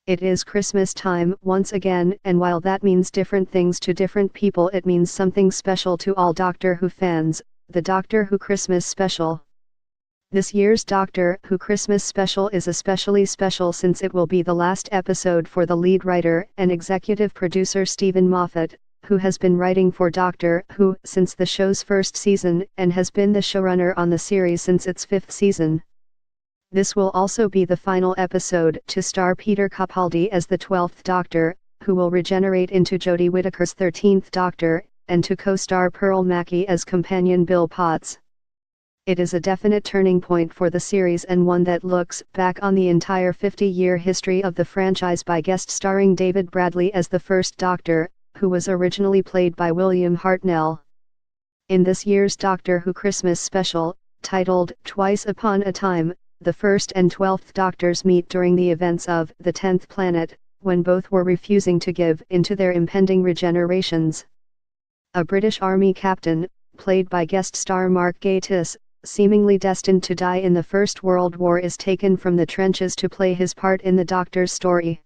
It is Christmas time once again, and while that means different things to different people, it means something special to all Doctor Who fans, the Doctor Who Christmas Special. This year's Doctor Who Christmas Special is especially special since it will be the last episode for the lead writer and executive producer Steven Moffat, who has been writing for Doctor Who since the show's first season and has been the showrunner on the series since its fifth season. This will also be the final episode to star Peter Capaldi as the 12th Doctor, who will regenerate into Jodie Whittaker's 13th Doctor, and to co-star Pearl Mackie as companion Bill Potts. It is a definite turning point for the series and one that looks back on the entire 50-year history of the franchise by guest starring David Bradley as the first Doctor, who was originally played by William Hartnell. In this year's Doctor Who Christmas special, titled Twice Upon a Time, the 1st and 12th Doctors meet during the events of The 10th Planet, when both were refusing to give in to their impending regenerations. A British Army captain, played by guest star Mark Gatiss, seemingly destined to die in the First World War, is taken from the trenches to play his part in the Doctor's story.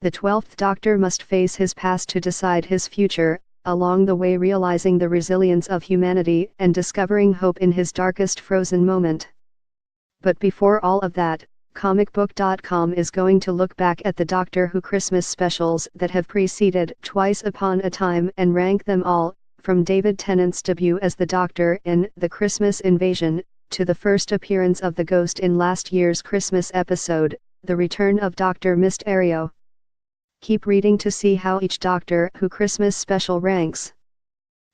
The 12th Doctor must face his past to decide his future, along the way realizing the resilience of humanity and discovering hope in his darkest frozen moment. But before all of that, comicbook.com is going to look back at the Doctor Who Christmas specials that have preceded Twice Upon a Time and rank them all, from David Tennant's debut as the Doctor in The Christmas Invasion, to the first appearance of the Ghost in last year's Christmas episode, The Return of Dr. Mysterio. Keep reading to see how each Doctor Who Christmas special ranks.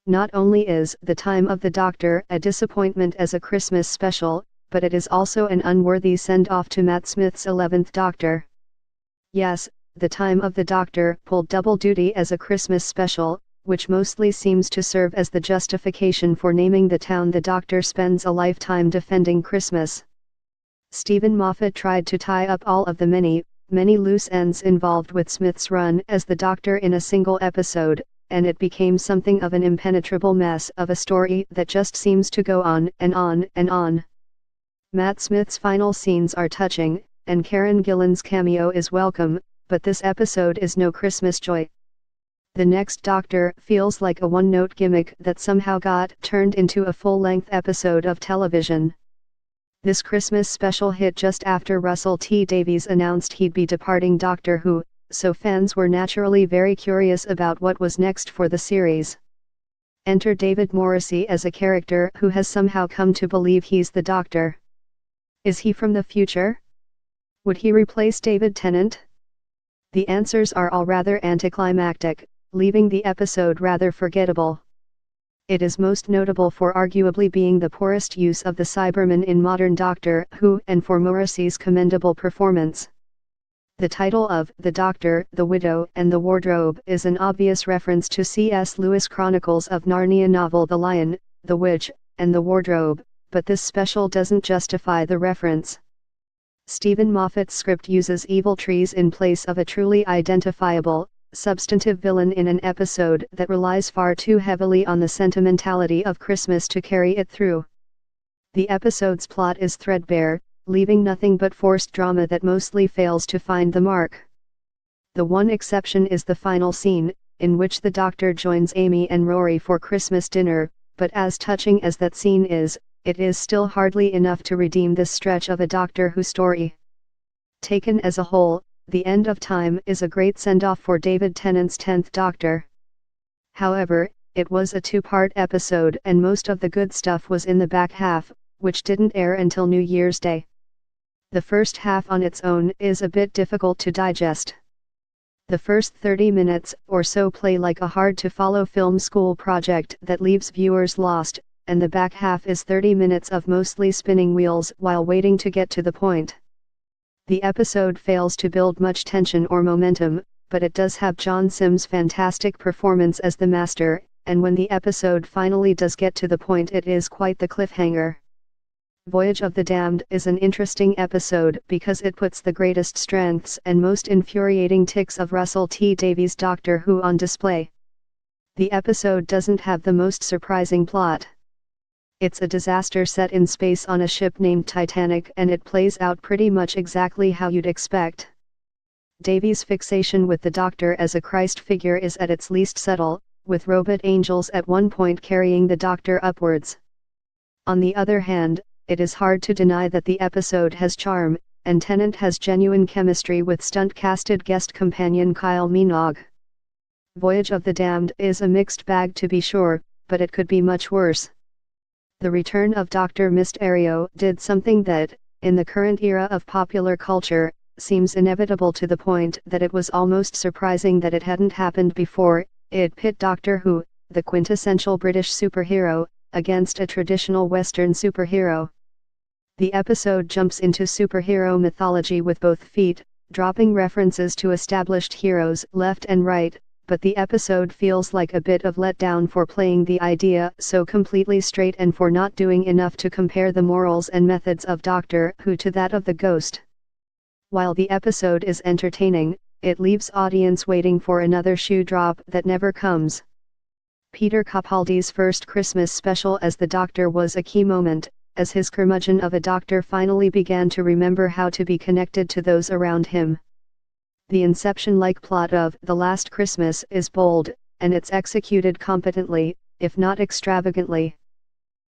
Not only is The Time of the Doctor a disappointment as a Christmas special, but it is also an unworthy send-off to Matt Smith's 11th Doctor. Yes, The Time of the Doctor pulled double duty as a Christmas special, which mostly seems to serve as the justification for naming the town the Doctor spends a lifetime defending Christmas. Steven Moffat tried to tie up all of the many loose ends involved with Smith's run as the Doctor in a single episode, and it became something of an impenetrable mess of a story that just seems to go on and on and on. Matt Smith's final scenes are touching, and Karen Gillan's cameo is welcome, but this episode is no Christmas joy. The next Doctor feels like a one-note gimmick that somehow got turned into a full-length episode of television. This Christmas special hit just after Russell T Davies announced he'd be departing Doctor Who, so fans were naturally very curious about what was next for the series. Enter David Morrissey as a character who has somehow come to believe he's the Doctor. Is he from the future? Would he replace David Tennant? The answers are all rather anticlimactic, leaving the episode rather forgettable. It is most notable for arguably being the poorest use of the Cyberman in modern Doctor Who and for Morrissey's commendable performance. The title of The Doctor, the Widow and the Wardrobe is an obvious reference to C.S. Lewis' Chronicles of Narnia novel The Lion, the Witch, and the Wardrobe, but this special doesn't justify the reference. Steven Moffat's script uses evil trees in place of a truly identifiable, substantive villain in an episode that relies far too heavily on the sentimentality of Christmas to carry it through. The episode's plot is threadbare, leaving nothing but forced drama that mostly fails to find the mark. The one exception is the final scene, in which the Doctor joins Amy and Rory for Christmas dinner, but as touching as that scene is, it is still hardly enough to redeem this stretch of a Doctor Who story. Taken as a whole, The End of Time is a great send-off for David Tennant's 10th Doctor. However, it was a two-part episode and most of the good stuff was in the back half, which didn't air until New Year's Day. The first half on its own is a bit difficult to digest. The first 30 minutes or so play like a hard-to-follow film school project that leaves viewers lost, and the back half is 30 minutes of mostly spinning wheels while waiting to get to the point. The episode fails to build much tension or momentum, but it does have John Simm's fantastic performance as the Master, and when the episode finally does get to the point it is quite the cliffhanger. Voyage of the Damned is an interesting episode because it puts the greatest strengths and most infuriating tics of Russell T Davies' Doctor Who on display. The episode doesn't have the most surprising plot. It's a disaster set in space on a ship named Titanic and it plays out pretty much exactly how you'd expect. Davies' fixation with the Doctor as a Christ figure is at its least subtle, with robot angels at one point carrying the Doctor upwards. On the other hand, it is hard to deny that the episode has charm, and Tennant has genuine chemistry with stunt-casted guest companion Kyle Minogue. Voyage of the Damned is a mixed bag to be sure, but it could be much worse. The return of Dr. Mysterio did something that, in the current era of popular culture, seems inevitable to the point that it was almost surprising that it hadn't happened before. It pit Doctor Who, the quintessential British superhero, against a traditional Western superhero. The episode jumps into superhero mythology with both feet, dropping references to established heroes left and right, but the episode feels like a bit of letdown for playing the idea so completely straight and for not doing enough to compare the morals and methods of Doctor Who to that of the Ghost. While the episode is entertaining, it leaves audience waiting for another shoe drop that never comes. Peter Capaldi's first Christmas special as the Doctor was a key moment, as his curmudgeon of a doctor finally began to remember how to be connected to those around him. The Inception-like plot of The Last Christmas is bold, and it's executed competently, if not extravagantly.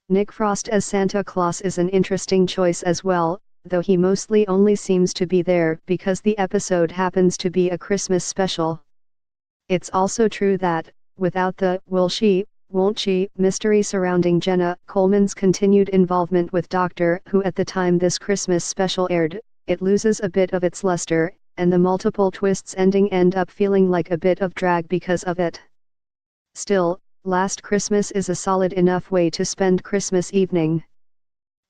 Nick Frost as Santa Claus is an interesting choice as well, though he mostly only seems to be there because the episode happens to be a Christmas special. It's also true that, without the "will she, won't she" mystery surrounding Jenna Coleman's continued involvement with Doctor Who at the time this Christmas special aired, it loses a bit of its luster, and the multiple twists ending end up feeling like a bit of drag because of it. Still, Last Christmas is a solid enough way to spend Christmas evening.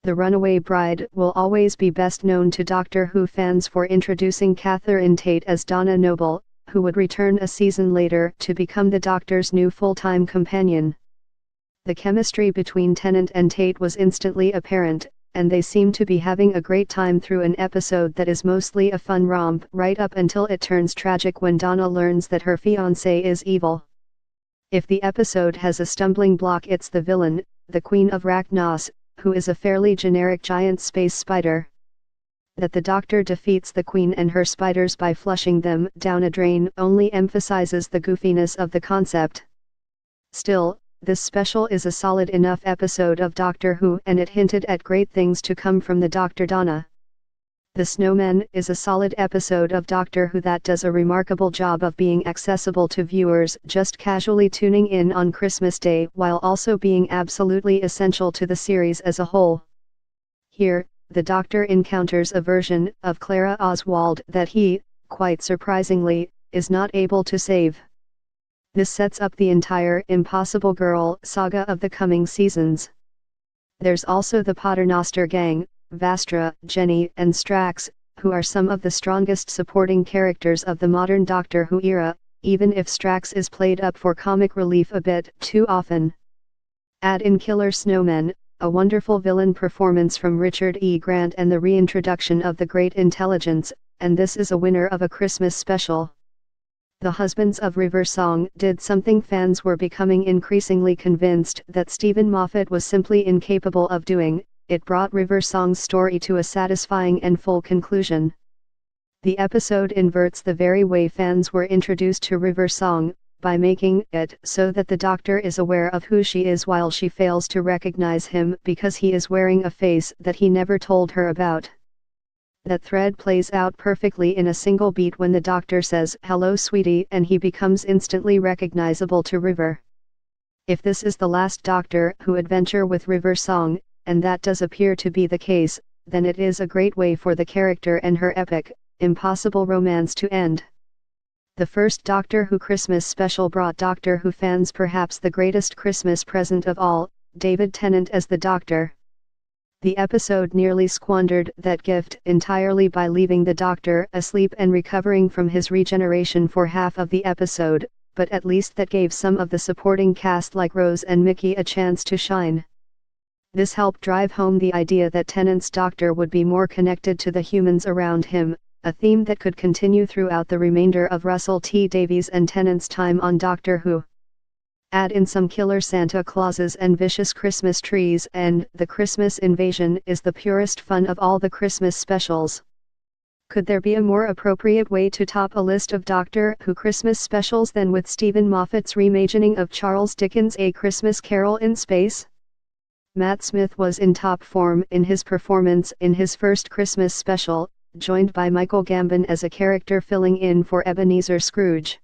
The Runaway Bride will always be best known to Doctor Who fans for introducing Catherine Tate as Donna Noble, who would return a season later to become the Doctor's new full-time companion. The chemistry between Tennant and Tate was instantly apparent, and they seem to be having a great time through an episode that is mostly a fun romp right up until it turns tragic when Donna learns that her fiancé is evil. If the episode has a stumbling block, it's the villain, the Queen of Rachnos, who is a fairly generic giant space spider. That the Doctor defeats the Queen and her spiders by flushing them down a drain only emphasizes the goofiness of the concept. Still, this special is a solid enough episode of Doctor Who, and it hinted at great things to come from the Dr. Donna. The Snowman is a solid episode of Doctor Who that does a remarkable job of being accessible to viewers just casually tuning in on Christmas Day while also being absolutely essential to the series as a whole. Here, the Doctor encounters a version of Clara Oswald that he, quite surprisingly, is not able to save. This sets up the entire Impossible Girl saga of the coming seasons. There's also the Paternoster gang, Vastra, Jenny, and Strax, who are some of the strongest supporting characters of the modern Doctor Who era, even if Strax is played up for comic relief a bit too often. Add in Killer Snowmen, a wonderful villain performance from Richard E. Grant, and the reintroduction of the Great Intelligence, and this is a winner of a Christmas special. The Husbands of River Song did something fans were becoming increasingly convinced that Steven Moffat was simply incapable of doing. It brought River Song's story to a satisfying and full conclusion. The episode inverts the very way fans were introduced to River Song, by making it so that the Doctor is aware of who she is while she fails to recognize him because he is wearing a face that he never told her about. That thread plays out perfectly in a single beat when the Doctor says "Hello, sweetie," and he becomes instantly recognizable to River. If this is the last Doctor Who adventure with River Song, and that does appear to be the case, then it is a great way for the character and her epic, impossible romance to end. The first Doctor Who Christmas special brought Doctor Who fans perhaps the greatest Christmas present of all, David Tennant as the Doctor. The episode nearly squandered that gift entirely by leaving the Doctor asleep and recovering from his regeneration for half of the episode, but at least that gave some of the supporting cast like Rose and Mickey a chance to shine. This helped drive home the idea that Tennant's Doctor would be more connected to the humans around him, a theme that could continue throughout the remainder of Russell T Davies and Tennant's time on Doctor Who. Add in some killer Santa Clauses and vicious Christmas trees, and The Christmas Invasion is the purest fun of all the Christmas specials. Could there be a more appropriate way to top a list of Doctor Who Christmas specials than with Steven Moffat's reimagining of Charles Dickens' A Christmas Carol in Space? Matt Smith was in top form in his performance in his first Christmas special, joined by Michael Gambon as a character filling in for Ebenezer Scrooge.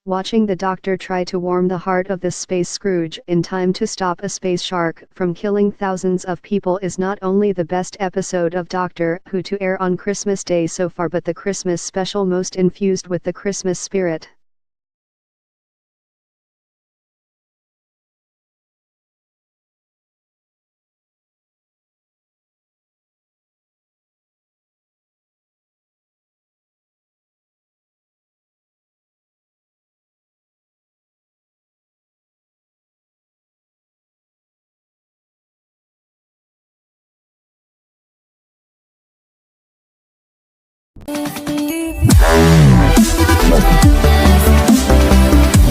Watching the Doctor try to warm the heart of the space Scrooge in time to stop a space shark from killing thousands of people is not only the best episode of Doctor Who to air on Christmas Day so far, but the Christmas special most infused with the Christmas spirit.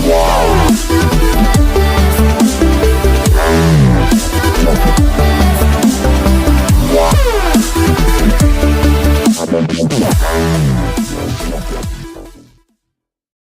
Wow.